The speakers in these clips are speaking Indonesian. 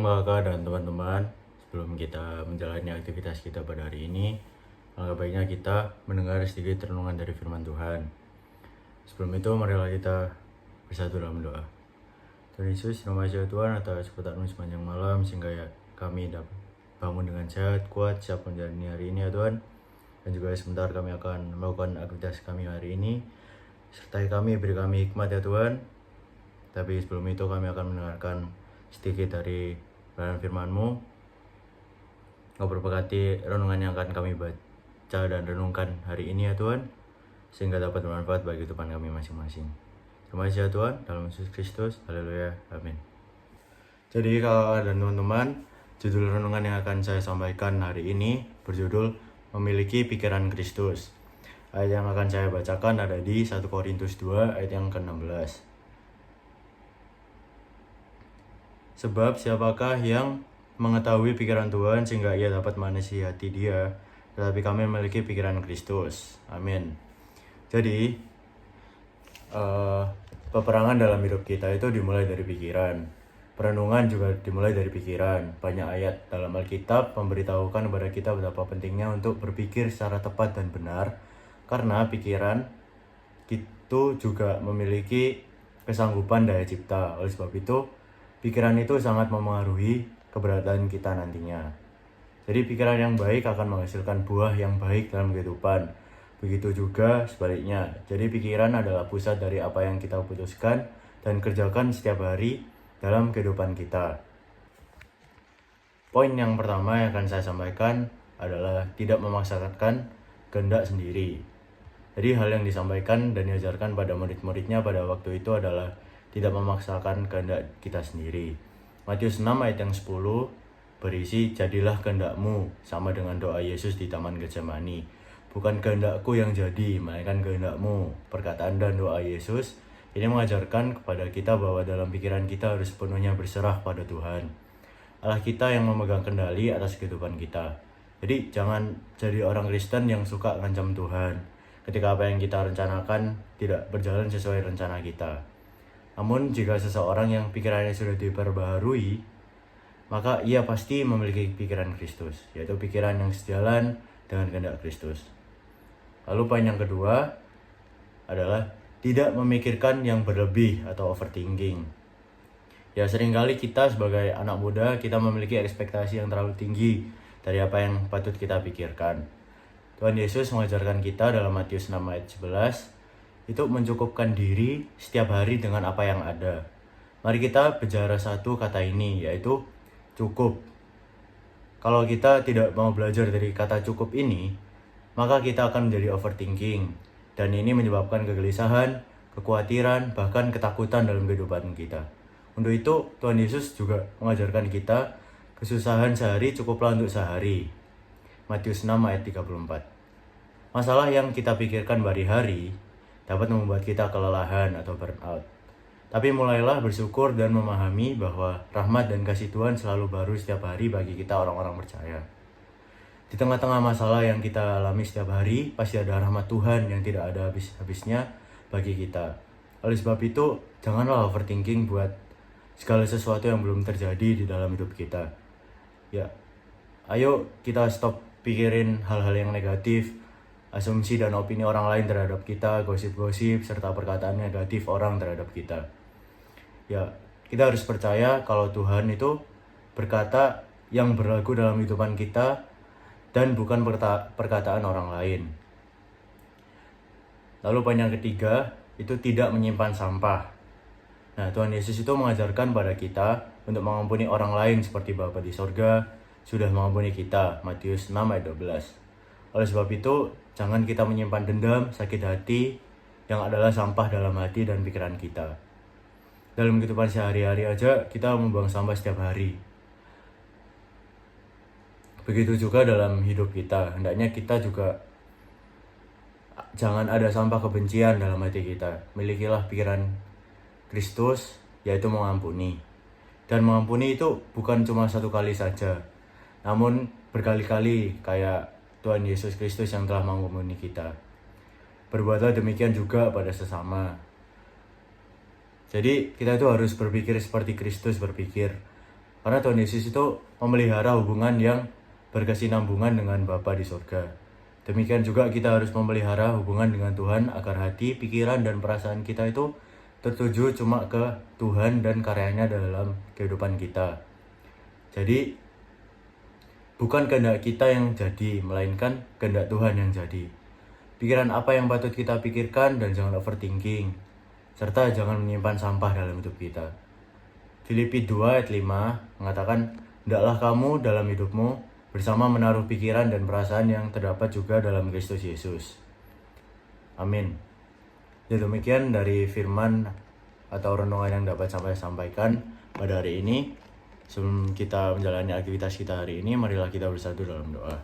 kakak dan teman-teman. Sebelum kita menjalani aktivitas kita pada hari ini, alangkah baiknya kita mendengar sedikit renungan dari firman Tuhan. Sebelum itu, marilah kita bersatu dalam doa. Tuhan Yesus, nama kasih Tuhan atas pertolongan sepanjang malam sehingga kami dapat bangun dengan sehat, kuat, siap menjalani hari ini ya Tuhan. Dan juga sebentar kami akan melakukan aktivitas kami hari ini. Sertai kami, beri kami hikmat ya Tuhan. Tapi sebelum itu kami akan mendengarkan sedikit dari bacaan firman-Mu. Kau berkati renungan yang akan kami baca dan renungkan hari ini ya Tuhan, sehingga dapat bermanfaat bagi kehidupan kami masing-masing. Terima kasih ya Tuhan, dalam Yesus Kristus, haleluya, amin. Jadi kakak dan teman-teman, judul renungan yang akan saya sampaikan hari ini berjudul Memiliki Pikiran Kristus. Ayat yang akan saya bacakan ada di 1 Korintus 2 ayat yang ke-16. Sebab siapakah yang mengetahui pikiran Tuhan sehingga ia dapat menasihati dia, tetapi kami memiliki pikiran Kristus. Amin. Jadi, peperangan dalam hidup kita itu dimulai dari pikiran. Perenungan juga dimulai dari pikiran. Banyak ayat dalam Alkitab memberitahukan kepada kita betapa pentingnya untuk berpikir secara tepat dan benar, karena pikiran itu juga memiliki kesanggupan daya cipta. Oleh sebab itu, pikiran itu sangat memengaruhi keberadaan kita nantinya. Jadi pikiran yang baik akan menghasilkan buah yang baik dalam kehidupan. Begitu juga sebaliknya. Jadi pikiran adalah pusat dari apa yang kita putuskan dan kerjakan setiap hari dalam kehidupan kita. Poin yang pertama yang akan saya sampaikan adalah tidak memaksakan kehendak sendiri. Jadi hal yang disampaikan dan diajarkan pada murid-muridnya pada waktu itu adalah tidak memaksakan kehendak kita sendiri. Matius 6 ayat yang 10 berisi, jadilah kehendakmu, sama dengan doa Yesus di Taman Getsemani. Bukan kehendakku yang jadi, melainkan kehendakmu. Perkataan dan doa Yesus ini mengajarkan kepada kita bahwa dalam pikiran kita harus sepenuhnya berserah pada Tuhan. Allah kita yang memegang kendali atas kehidupan kita. Jadi jangan jadi orang Kristen yang suka ngancam Tuhan ketika apa yang kita rencanakan tidak berjalan sesuai rencana kita. Namun jika seseorang yang pikirannya sudah diperbaharui, maka ia pasti memiliki pikiran Kristus, yaitu pikiran yang sejalan dengan kehendak Kristus. Lalu poin yang kedua adalah tidak memikirkan yang berlebih atau overthinking. Ya, seringkali kita sebagai anak muda, kita memiliki ekspektasi yang terlalu tinggi dari apa yang patut kita pikirkan. Tuhan Yesus mengajarkan kita dalam Matius 6 ayat 11, itu mencukupkan diri setiap hari dengan apa yang ada. Mari kita bicara satu kata ini, yaitu cukup. Kalau kita tidak mau belajar dari kata cukup ini, maka kita akan menjadi overthinking. Dan ini menyebabkan kegelisahan, kekhawatiran, bahkan ketakutan dalam kehidupan kita. Untuk itu, Tuhan Yesus juga mengajarkan kita, kesusahan sehari cukuplah untuk sehari. Matius 6 ayat 34. Masalah yang kita pikirkan hari-hari dapat membuat kita kelelahan atau burnout. Tapi mulailah bersyukur dan memahami bahwa rahmat dan kasih Tuhan selalu baru setiap hari bagi kita orang-orang percaya. Di tengah-tengah masalah yang kita alami setiap hari, pasti ada rahmat Tuhan yang tidak ada habis-habisnya bagi kita. Oleh sebab itu, janganlah overthinking buat segala sesuatu yang belum terjadi di dalam hidup kita. Ya, ayo kita stop pikirin hal-hal yang negatif, asumsi dan opini orang lain terhadap kita, gosip-gosip, serta perkataan negatif orang terhadap kita. Ya, kita harus percaya kalau Tuhan itu berkata yang berlaku dalam kehidupan kita dan bukan perkataan orang lain. Lalu poin yang ketiga, itu tidak menyimpan sampah. Nah, Tuhan Yesus itu mengajarkan pada kita untuk mengampuni orang lain seperti Bapa di sorga sudah mengampuni kita. Matius 6 ayat 12. Oleh sebab itu, jangan kita menyimpan dendam, sakit hati, yang adalah sampah dalam hati dan pikiran kita. Dalam kehidupan sehari-hari aja, kita membuang sampah setiap hari. Begitu juga dalam hidup kita. Hendaknya kita juga jangan ada sampah kebencian dalam hati kita. Milikilah pikiran Kristus, yaitu mengampuni. Dan mengampuni itu bukan cuma satu kali saja, namun berkali-kali, kayak Tuhan Yesus Kristus yang telah mengampuni kita. Berbuatlah demikian juga pada sesama. Jadi kita itu harus berpikir seperti Kristus berpikir. Karena Tuhan Yesus itu memelihara hubungan yang berkesinambungan dengan Bapa di surga. Demikian juga kita harus memelihara hubungan dengan Tuhan agar hati, pikiran, dan perasaan kita itu tertuju cuma ke Tuhan dan karyanya dalam kehidupan kita. Jadi bukan kehendak kita yang jadi, melainkan kehendak Tuhan yang jadi. Pikiran apa yang patut kita pikirkan dan jangan overthinking, serta jangan menyimpan sampah dalam hidup kita. Filipi 2 ayat 5 mengatakan, hendaklah kamu dalam hidupmu bersama menaruh pikiran dan perasaan yang terdapat juga dalam Kristus Yesus. Amin. Ya, demikian dari firman atau renungan yang dapat saya sampaikan pada hari ini. Sebelum kita menjalani aktivitas kita hari ini, marilah kita bersatu dalam doa.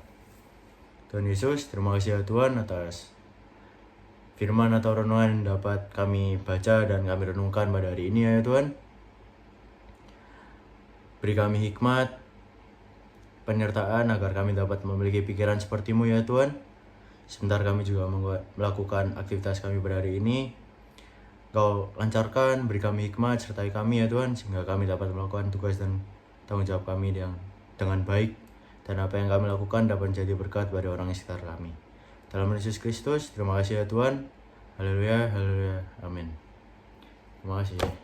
Tuhan Yesus, terima kasih ya Tuhan atas firman atau renungan yang dapat kami baca dan kami renungkan pada hari ini ya Tuhan. Beri kami hikmat, penyertaan agar kami dapat memiliki pikiran seperti-Mu ya Tuhan. Sebentar kami juga melakukan aktivitas kami pada hari ini. Kau lancarkan, beri kami hikmat, sertai kami ya Tuhan, sehingga kami dapat melakukan tugas dan tanggung jawab kami dengan baik. Dan apa yang kami lakukan dapat menjadi berkat pada orang di sekitar kami. Dalam Yesus Kristus, terima kasih ya Tuhan. Haleluya, haleluya, amin. Terima kasih.